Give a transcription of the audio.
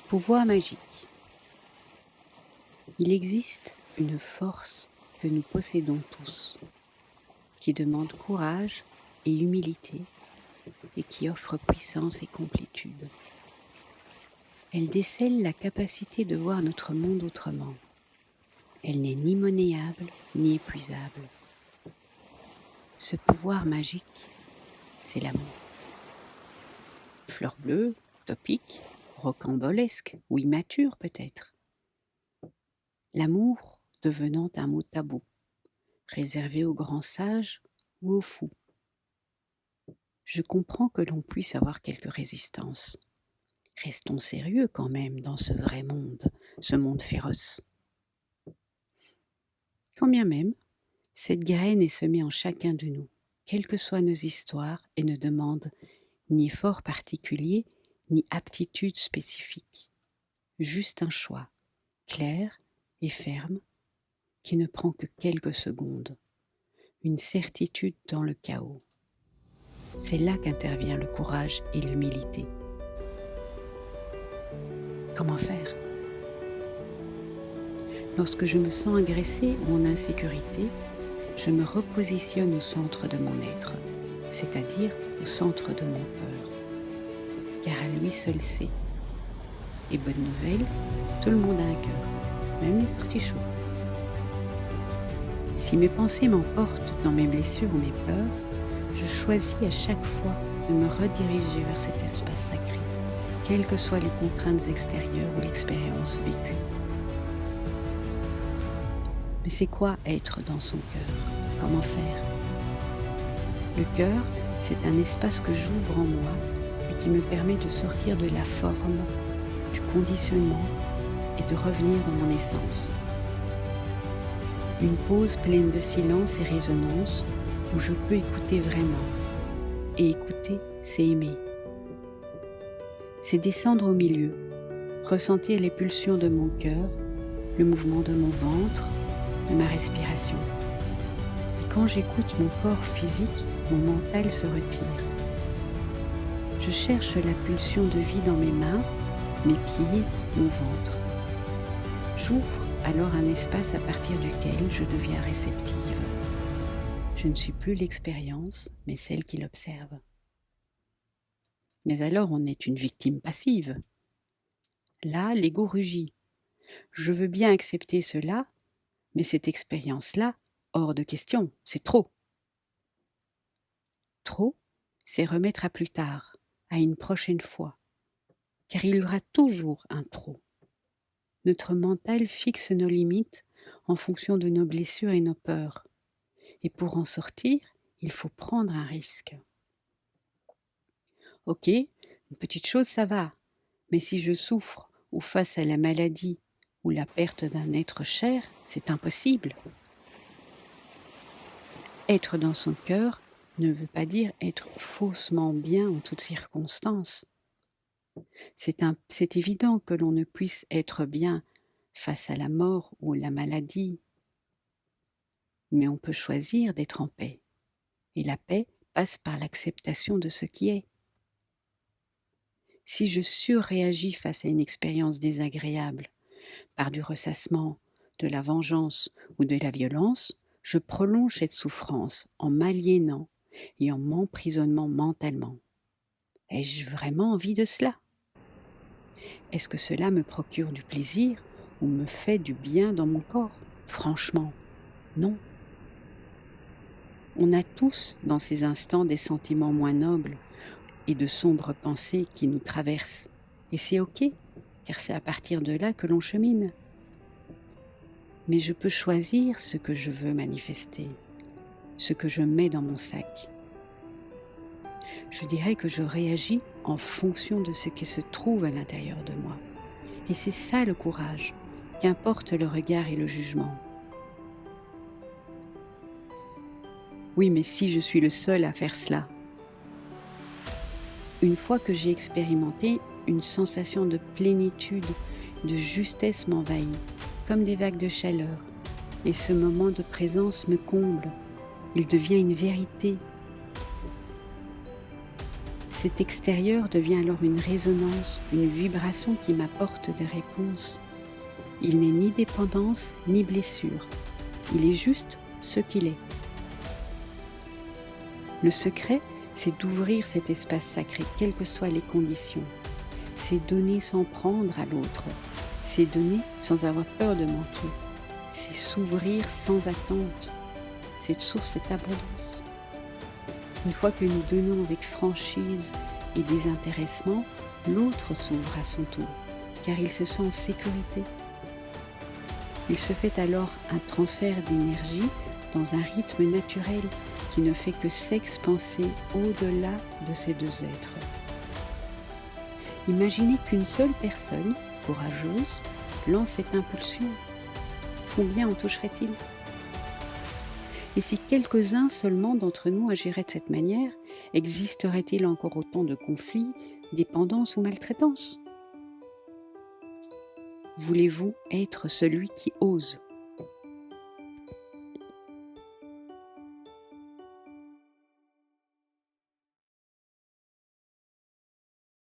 Pouvoir magique. Il existe une force que nous possédons tous, qui demande courage et humilité et qui offre puissance et complétude. Elle décèle la capacité de voir notre monde autrement. Elle n'est ni monnayable ni épuisable. Ce pouvoir magique, c'est l'amour. Fleur bleue, utopique, rocambolesque ou immature peut-être. L'amour devenant un mot tabou, réservé aux grands sages ou aux fous. Je comprends que l'on puisse avoir quelques résistances. Restons sérieux quand même dans ce vrai monde, ce monde féroce. Quand bien même, cette graine est semée en chacun de nous, quelles que soient nos histoires, et ne demande ni effort particulier, ni aptitude spécifique. Juste un choix, clair et ferme, qui ne prend que quelques secondes. Une certitude dans le chaos. C'est là qu'intervient le courage et l'humilité. Comment faire ? Lorsque je me sens agressée ou en insécurité, je me repositionne au centre de mon être, c'est-à-dire au centre de mon cœur. Car à lui seul sait. Et bonne nouvelle, tout le monde a un cœur, même les artichauts. Si mes pensées m'emportent dans mes blessures ou mes peurs, je choisis à chaque fois de me rediriger vers cet espace sacré, quelles que soient les contraintes extérieures ou l'expérience vécue. Mais c'est quoi être dans son cœur ? Comment faire ? Le cœur, c'est un espace que j'ouvre en moi et qui me permet de sortir de la forme, du conditionnement et de revenir dans mon essence. Une pause pleine de silence et résonance où je peux écouter vraiment. Et écouter, c'est aimer. C'est descendre au milieu, ressentir les pulsions de mon cœur, le mouvement de mon ventre, de ma respiration. Et quand j'écoute mon corps physique, mon mental se retire. Je cherche la pulsion de vie dans mes mains, mes pieds, mon ventre. J'ouvre alors un espace à partir duquel je deviens réceptive. Je ne suis plus l'expérience, mais celle qui l'observe. Mais alors on est une victime passive. Là, l'ego rugit. Je veux bien accepter cela, mais cette expérience-là, hors de question, c'est trop. Trop, c'est remettre à plus tard, à une prochaine fois, car il y aura toujours un trop. Notre mental fixe nos limites en fonction de nos blessures et nos peurs. Et pour en sortir, il faut prendre un risque. Ok, une petite chose, ça va, mais si je souffre ou face à la maladie ou la perte d'un être cher, c'est impossible. Être dans son cœur ne veut pas dire être faussement bien en toutes circonstances. C'est évident que l'on ne puisse être bien face à la mort ou la maladie, mais on peut choisir d'être en paix. Et la paix passe par l'acceptation de ce qui est. Si je surréagis face à une expérience désagréable, par du ressassement, de la vengeance ou de la violence, je prolonge cette souffrance en m'aliénant et en m'emprisonnant mentalement. Ai-je vraiment envie de cela ? Est-ce que cela me procure du plaisir ou me fait du bien dans mon corps ? Franchement, non. On a tous dans ces instants des sentiments moins nobles et de sombres pensées qui nous traversent. Et c'est ok, car c'est à partir de là que l'on chemine. Mais je peux choisir ce que je veux manifester, ce que je mets dans mon sac. Je dirais que je réagis en fonction de ce qui se trouve à l'intérieur de moi. Et c'est ça le courage, qu'importe le regard et le jugement. Oui, mais si je suis le seul à faire cela. Une fois que j'ai expérimenté, une sensation de plénitude, de justesse m'envahit, comme des vagues de chaleur. Et ce moment de présence me comble. Il devient une vérité. Cet extérieur devient alors une résonance, une vibration qui m'apporte des réponses. Il n'est ni dépendance ni blessure. Il est juste ce qu'il est. Le secret, c'est d'ouvrir cet espace sacré, quelles que soient les conditions. C'est donner sans prendre à l'autre. C'est donner sans avoir peur de manquer. C'est s'ouvrir sans attente. C'est source cette abondance. Une fois que nous donnons avec franchise et désintéressement, l'autre s'ouvre à son tour, car il se sent en sécurité. Il se fait alors un transfert d'énergie dans un rythme naturel qui ne fait que s'expanser au-delà de ces deux êtres. Imaginez qu'une seule personne, courageuse, lance cette impulsion. Combien en toucherait-il ? Et si quelques-uns seulement d'entre nous agiraient de cette manière, existerait-il encore autant de conflits, dépendance ou maltraitance ? Voulez-vous être celui qui ose ?